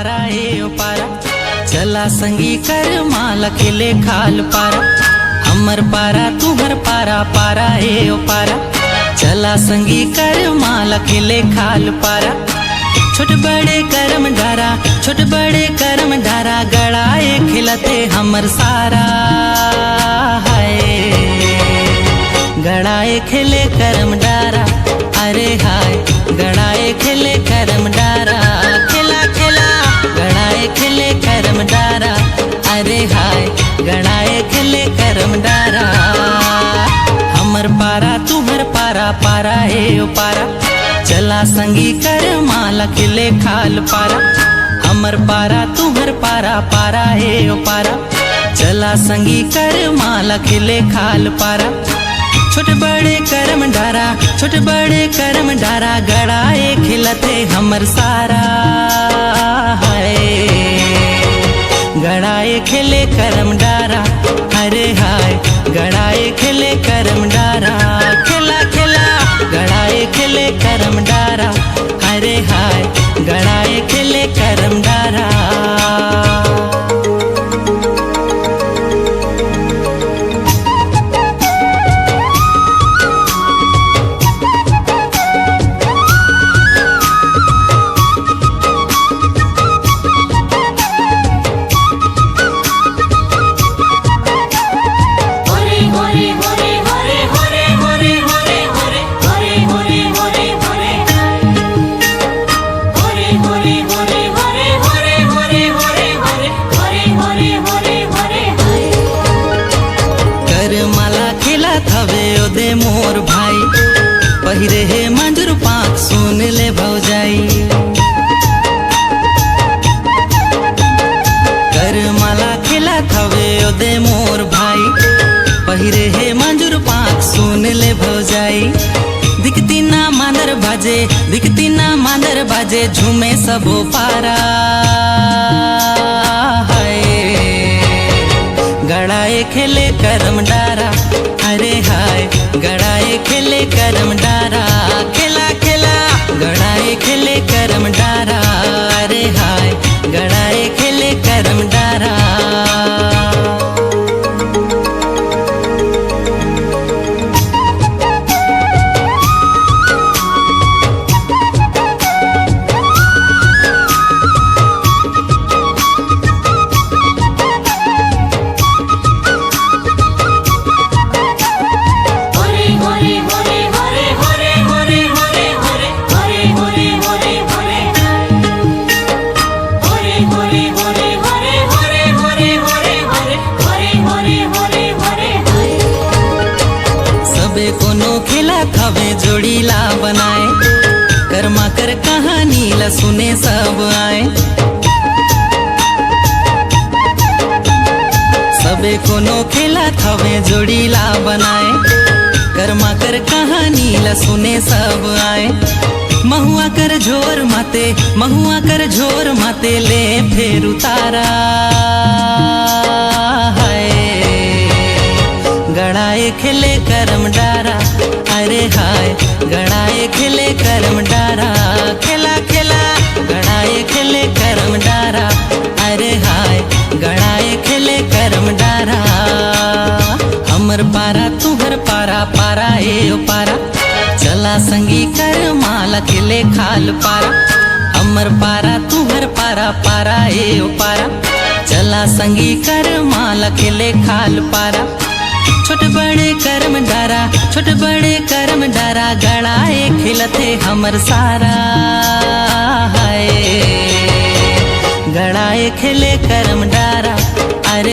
पारा हे ओ पारा, चला संगी कर माला खिले खाल पारा। हमर पारा तुहर पारा, पारा हे ओ पारा, चला संगी कर माला खिले खाल पारा। छोट बड़े करम डारा, छोट बड़े करम डारा, गड़ाए खिलते हमर सारा है। गड़ाए खिले करम डारा, अरे हाय गड़ाए खिले करम डारा। खिला खिला गड़ाए खिले करम डारा, अरे हाय गड़ाए खिले करम डारा। हमर पारा तुहर पारा, पारा हे ओ पारा, चला संगी कर माला खिले खाल पारा। हमर पारा तुहर पारा, पारा हे ओ पारा, चला संगी कर माला खिले खाल पारा। छोट बड़े करम डारा, छोट बड़े करम डारा, गड़ाए खिलते हमर सारा है। गड़ाए खिले करम डारा, अरे हाय गड़ाए खिले करम डारा। खिला खिला गड़ाए खिले करम डारा, अरे हाय गड़ाए खिले करम डारा। दे मोर भाई पहिरे हे मंजूर पाक सुन ले भौजाई। कर माला खिला थवे ओ दे मोर भाई पहिरे हे मंजूर पाक सुन ले भौजाई। दिखती ना मांदर बाजे, दिखती ना मांदर बाजे, झूमे सबो पारा है। गड़ाए खिले करम डारा, अरे हाय गड़ाए खिले करम डारा। खिला खिला गड़ाए खिले करम डारा, अरे हाय गड़ाए खिले करम डारा। थवे जोड़ीला बनाए, कर्मा कर कहानी ला सुने सब आए। सबे कोनो खेला थवे जोड़ीला बनाए, कर्मा कर कहानी ला सुने सब आए। महुआ कर झोर माते, महुआ कर झोर माते, ले फेर उतारा है। गड़ाए खिले करम डारा, अरे हाय गड़ाए खिले करम डारा। खिला खिला गड़ाए खिले करम डारा, अरे हाय गड़ाए खिले करम डारा। हमर पारा तुहर पारा, पारा हे ओ पारा, चला संगी कर माला खिले खाल पारा। हमर पारा तुहर पारा, पारा हे ओ पारा, चला संगी कर माला खिले खाल पारा। छोट बड़े करम डारा, छोट बड़े करम डारा, गड़ाए खिलते हमर सारा है। गड़ाए खिले करम डारा।